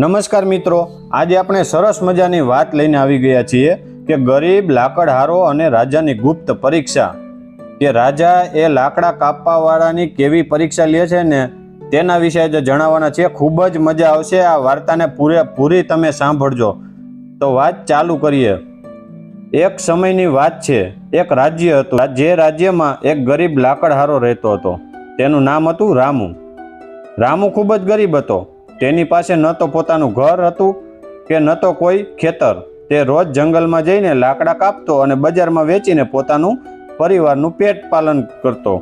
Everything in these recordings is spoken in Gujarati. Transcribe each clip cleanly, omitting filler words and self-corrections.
નમસ્કાર મિત્રો, આજે આપણે સરસ મજાની વાત લઈને આવી ગયા છીએ કે ગરીબ લાકડહારો અને રાજાની ગુપ્ત પરીક્ષા. કે રાજા એ લાકડા કાપવાવાળાની કેવી પરીક્ષા લે છે ને તેના વિશે જ જણાવવાના છે. ખૂબ જ મજા આવશે. આ વાર્તાને પૂરેપૂરી તમે સાંભળજો. તો વાત ચાલુ કરીએ. એક સમયની વાત છે. એક રાજ્ય હતું. જે રાજ્યમાં એક ગરીબ લાકડહારો રહેતો હતો. તેનું નામ હતું રામુ. રામુ ખૂબ જ ગરીબ હતો. તેની પાસે ન તો પોતાનું ઘર હતું કે ન તો કોઈ ખેતર. તે રોજ જંગલમાં જઈને લાકડા કાપતો અને બજારમાં વેચીને પોતાનું પરિવારનું પેટ પાલન કરતો.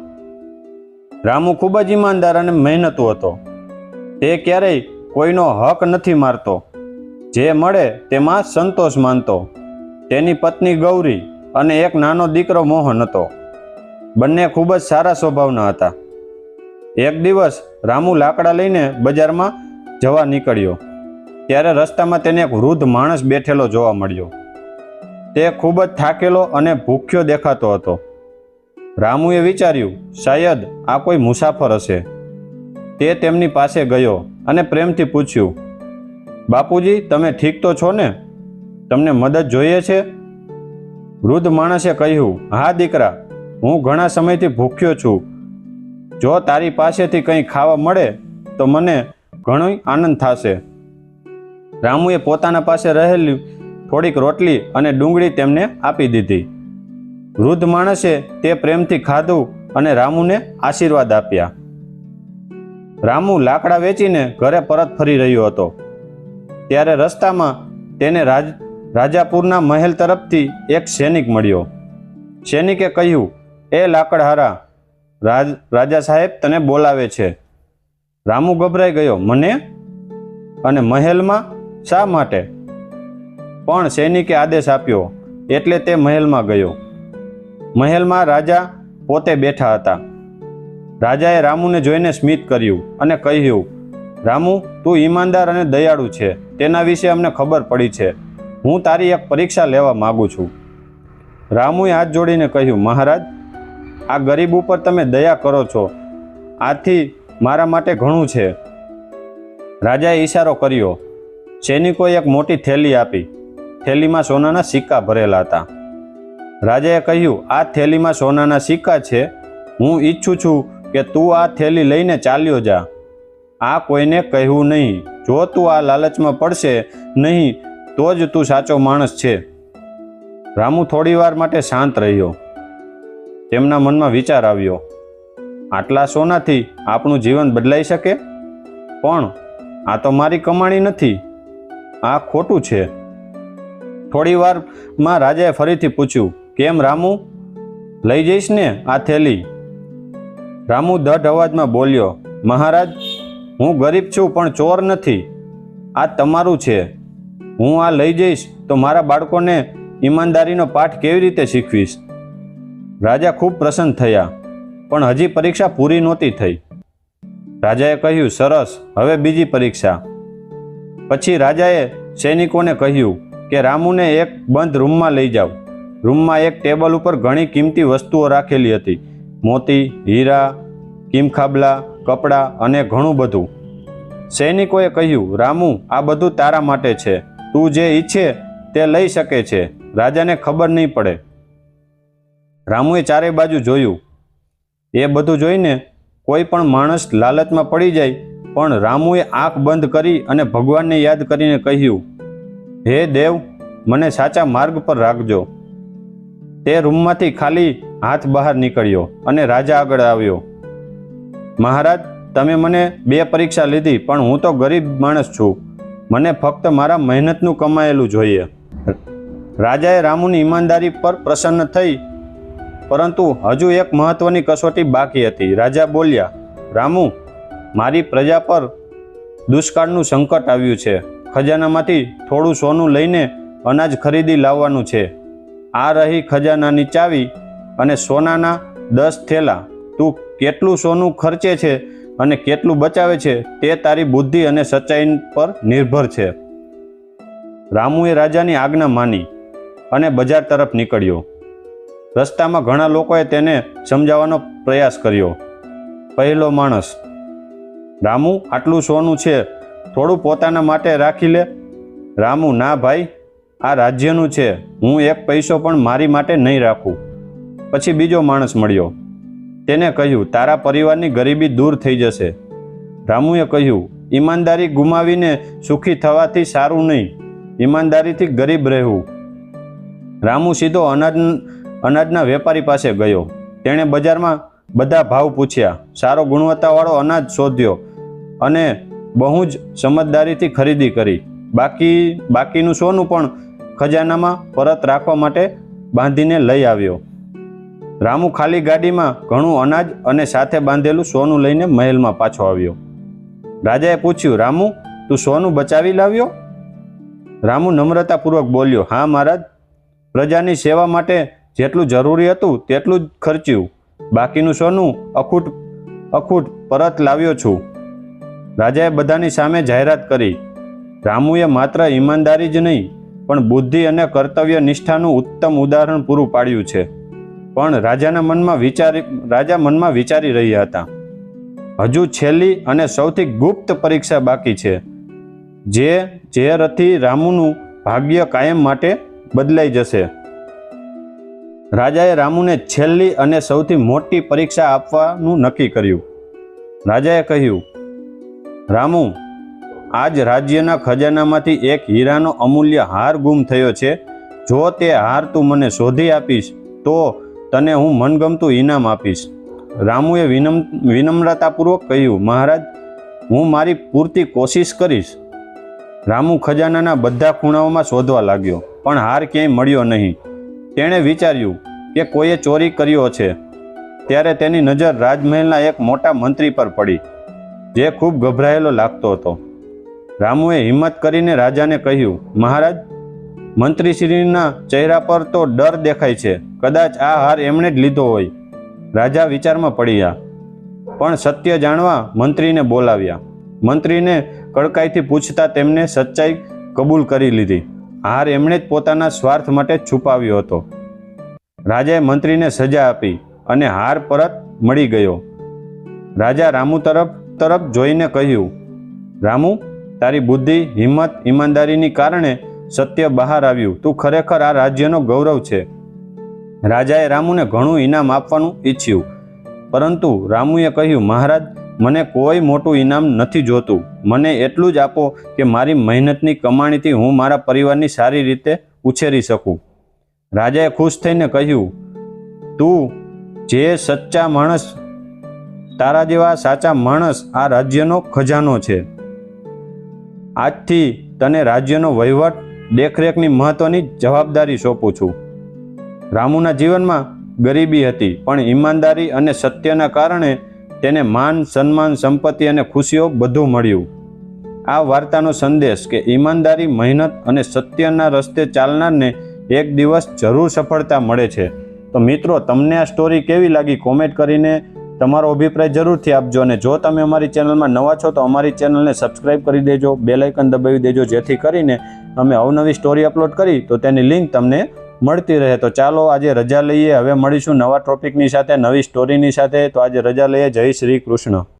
રામુ ખૂબ જ ઈમાનદાર અને મહેનતુ હતો. તે ક્યારેય કોઈનો હક નથી મારતો. જે મળે તેમાં સંતોષ માનતો. તેની પત્ની ગૌરી અને એક નાનો દીકરો મોહન હતો. બંને ખૂબ જ સારા સ્વભાવના હતા. એક દિવસ રામુ લાકડા લઈને બજારમાં જવા નીકળ્યો ત્યારે રસ્તામાં તેને એક વૃદ્ધ માણસ બેઠેલો જોવા મળ્યો. તે ખૂબ જ થાકેલો અને ભૂખ્યો દેખાતો હતો. રામુએ વિચાર્યું, શાયદ આ કોઈ મુસાફર હશે. તે તેમની પાસે ગયો અને પ્રેમથી પૂછ્યું, બાપુજી, તમે ઠીક તો છો ને? તમને મદદ જોઈએ છે? વૃદ્ધ માણસે કહ્યું, હા દીકરા, હું ઘણા સમયથી ભૂખ્યો છું. જો તારી પાસેથી કંઈ ખાવા મળે તો મને ઘણો આનંદ થશે. રામુએ પોતાના પાસે રહેલી થોડીક રોટલી અને ડુંગળી તેમને આપી દીધી. વૃદ્ધ માણસે તે પ્રેમથી ખાધું અને રામુને આશીર્વાદ આપ્યા. રામુ લાકડા વેચીને ઘરે પરત ફરી રહ્યો હતો ત્યારે રસ્તામાં તેને રાજાપુરના મહેલ તરફથી એક સૈનિક મળ્યો. સૈનિકે કહ્યું, એ લાકડહારા, રાજા સાહેબ તને બોલાવે છે. રામુ ગભરાઈ ગયો. મને? અને મહેલમાં શા માટે? પણ સૈનિકે આદેશ આપ્યો એટલે તે મહેલમાં ગયો. મહેલમાં રાજા પોતે બેઠા હતા. રાજાએ રામુને જોઈને સ્મિત કર્યું અને કહ્યું, રામુ, તું ઈમાનદાર અને દયાળુ છે. તેના વિશે અમને ખબર પડી છે. હું તારી એક પરીક્ષા લેવા માગું છું. રામુએ હાથ જોડીને કહ્યું, મહારાજ, આ ગરીબ ઉપર તમે દયા કરો છો. આથી મારા માટે ઘણું છે. રાજાએ ઈશારો કર્યો. સૈનિકોએ એક મોટી થેલી આપી. થેલીમાં સોનાના સિક્કા ભરેલા હતા. રાજાએ કહ્યું, આ થેલીમાં સોનાના સિક્કા છે. હું ઈચ્છું છું કે તું આ થેલી લઈને ચાલ્યો જા. આ કોઈને કહેવું નહીં. જો તું આ લાલચમાં પડશે નહીં તો જ તું સાચો માણસ છે. રામુ થોડી વાર માટે શાંત રહ્યો. તેમના મનમાં વિચાર આવ્યો, આટલા સોનાથી આપણું જીવન બદલાઈ શકે? પણ આ તો મારી કમાણી નથી. આ ખોટું છે. થોડી વારમાં રાજાએ ફરીથી પૂછ્યું, કેમ રામુ, લઈ જઈશ ને આ થેલી? રામુ દઢ અવાજમાં બોલ્યો, મહારાજ, હું ગરીબ છું પણ ચોર નથી. આ તમારું છે. હું આ લઈ જઈશ તો મારા બાળકોને ઈમાનદારીનો પાઠ કેવી રીતે શીખવીશ? રાજા ખૂબ પ્રસન્ન થયા. પણ હજી પરીક્ષા પૂરી નહોતી થઈ. રાજાએ કહ્યું, સરસ, હવે બીજી પરીક્ષા. પછી રાજાએ સૈનિકોને કહ્યું કે રામુને એક બંધ રૂમમાં લઈ જાઓ. રૂમમાં એક ટેબલ ઉપર ઘણી કિંમતી વસ્તુઓ રાખેલી હતી. મોતી, હીરા, કિમખાબલા, કપડાં અને ઘણું બધું. સૈનિકોએ કહ્યું, રામુ, આ બધું તારા માટે છે. તું જે ઈચ્છે તે લઈ શકે છે. રાજાને ખબર નહીં પડે. રામુએ ચારે બાજુ જોયું. એ બધું જોઈને કોઈ પણ માણસ લાલચમાં પડી જાય, પણ રામુએ આંખ બંધ કરી અને ભગવાનને યાદ કરીને કહ્યું, હે દેવ, મને સાચા માર્ગ પર રાખજો. તે રૂમમાંથી ખાલી હાથ બહાર નીકળ્યો અને રાજા આગળ આવ્યો. મહારાજ, તમે મને 2 પરીક્ષા લીધી, પણ હું તો ગરીબ માણસ છું. મને ફક્ત મારા મહેનતનું કમાયેલું જોઈએ. રાજાએ રામુની ઈમાનદારી પર પ્રસન્ન થઈ, પરંતુ હજુ એક મહત્વની કસોટી બાકી હતી. રાજા બોલ્યા, રામુ, મારી પ્રજા પર દુષ્કાળનું સંકટ આવ્યું છે. ખજાનામાંથી થોડું સોનું લઈને અનાજ ખરીદી લાવવાનું છે. આ રહી ખજાનાની ચાવી અને સોનાના 10 થેલા. તું કેટલું સોનું ખર્ચે છે અને કેટલું બચાવે છે તે તારી બુદ્ધિ અને સચ્ચાઈ પર નિર્ભર છે. રામુએ રાજાની આજ્ઞા માની અને બજાર તરફ નીકળ્યો. રસ્તામાં ઘણા લોકોએ તેને સમજાવવાનો પ્રયાસ કર્યો. પહેલો માણસ, રામુ, આટલું સોનું છે, થોડું પોતાના માટે રાખી લે. રામુ: ના ભાઈ, આ રાજ્યનું છે, હું એક પૈસો પણ મારી માટે નહીં રાખું. પછી બીજો માણસ મળ્યો. તેને કહ્યું, તારા પરિવારની ગરીબી દૂર થઈ જશે. રામુએ કહ્યું, ઈમાનદારી ગુમાવીને સુખી થવાથી સારું નહીં, ઈમાનદારીથી ગરીબ રહેવું. રામુ સીધો અનાજના વેપારી પાસે ગયો. તેણે બજારમાં બધા ભાવ પૂછ્યા, સારો ગુણવત્તાવાળો અનાજ શોધ્યો અને બહુ જ સમજદારીથી ખરીદી કરી. બાકીનું સોનું પણ ખજાનામાં પરત રાખવા માટે બાંધીને લઈ આવ્યો. રામુ ખાલી ગાડીમાં ઘણું અનાજ અને સાથે બાંધેલું સોનું લઈને મહેલમાં પાછો આવ્યો. રાજાએ પૂછ્યું, રામુ, તું સોનું બચાવી લાવ્યો? રામુ નમ્રતાપૂર્વક બોલ્યો, હા મહારાજ, પ્રજાની સેવા માટે જેટલું જરૂરી હતું તેટલું જ ખર્ચ્યું. બાકીનું સોનું અખૂટ પરત લાવ્યો છું. રાજાએ બધાની સામે જાહેરાત કરી, રામુએ માત્ર ઈમાનદારી જ નહીં પણ બુદ્ધિ અને કર્તવ્ય નિષ્ઠાનું ઉત્તમ ઉદાહરણ પૂરું પાડ્યું છે. પણ રાજા મનમાં વિચારી રહ્યા હતા, હજુ છેલ્લી અને સૌથી ગુપ્ત પરીક્ષા બાકી છે, જે ઝેરથી રામુનું ભાગ્ય કાયમ માટે બદલાઈ જશે. રાજાએ રામુને છેલ્લી અને સૌથી મોટી પરીક્ષા આપવાનું નક્કી કર્યું. રાજાએ કહ્યું, રામુ, આજ રાજ્યના ખજાનામાંથી એક હીરાનો અમૂલ્ય હાર ગુમ થયો છે. જો તે હાર તું મને શોધી આપીશ તો તને હું મનગમતું ઇનામ આપીશ. રામુએ વિનમ્રતાપૂર્વક કહ્યું, મહારાજ, હું મારી પૂરતી કોશિશ કરીશ. રામુ ખજાનાના બધા ખૂણાઓમાં શોધવા લાગ્યો, પણ હાર ક્યાંય મળ્યો નહીં. તેણે વિચાર્યું કે કોઈએ ચોરી કર્યો છે. ત્યારે તેની નજર રાજમહેલના એક મોટા મંત્રી પર પડી, જે ખૂબ ગભરાયેલો લાગતો હતો. રામુએ હિંમત કરીને રાજાને કહ્યું, મહારાજ, મંત્રીશ્રીના ચહેરા પર તો ડર દેખાય છે. કદાચ આ હાર એમણે જ લીધો હોય. રાજા વિચારમાં પડ્યા, પણ સત્ય જાણવા મંત્રીને બોલાવ્યા. મંત્રીને કડકાઈથી પૂછતા તેમને સચ્ચાઈ કબૂલ કરી લીધી. હાર એમણે જ પોતાના સ્વાર્થ માટે છુપાવ્યો હતો. રાજાએ મંત્રીને સજા આપી અને હાર પરત મળી ગયો. રાજા રામુ તરફ જોઈને કહ્યું, રામુ, તારી બુદ્ધિ, હિંમત, ઈમાનદારીની કારણે સત્ય બહાર આવ્યું. તું ખરેખર આ રાજ્યનો ગૌરવ છે. રાજાએ રામુને ઘણું ઇનામ આપવાનું ઈચ્છ્યું, પરંતુ રામુએ કહ્યું, મહારાજ, મને કોઈ મોટું ઇનામ નથી જોતું. મને એટલું જ આપો કે મારી મહેનતની કમાણીથી હું મારા પરિવારની સારી રીતે ઉછેરી શકું. રાજાએ ખુશ થઈને કહ્યું, તું જે સચ્ચા માણસ, તારા જેવા સાચા માણસ આ રાજ્યનો ખજાનો છે. આજથી તને રાજ્યનો વહીવટ, દેખરેખની મહત્વની જવાબદારી સોંપું છું. રામુના જીવનમાં ગરીબી હતી, પણ ઈમાનદારી અને સત્યના કારણે તેને માન, સન્માન, સંપત્તિ અને ખુશીઓ બધું મળ્યું. આ વાર્તાનો સંદેશ કે ઈમાનદારી, મહેનત અને સત્યના રસ્તે ચાલનારને એક દિવસ જરૂર સફળતા મળે છે. તો મિત્રો, તમને આ સ્ટોરી કેવી લાગી કોમેન્ટ કરીને તમારો અભિપ્રાય જરૂરથી આપજો. અને જો તમે અમારી ચેનલમાં નવા છો તો અમારી ચેનલને સબસ્ક્રાઈબ કરી દેજો, બેલ આઇકન દબાવી દેજો, જેથી કરીને અમે અવનવી સ્ટોરી અપલોડ કરી તો તેની લિંક તમને મળતી રહે. તો ચાલો આજે રજા લઈએ. હવે મળીશું નવા ટોપિકની સાથે, નવી સ્ટોરીની સાથે. તો આજે રજા લઈએ. જય શ્રી કૃષ્ણ.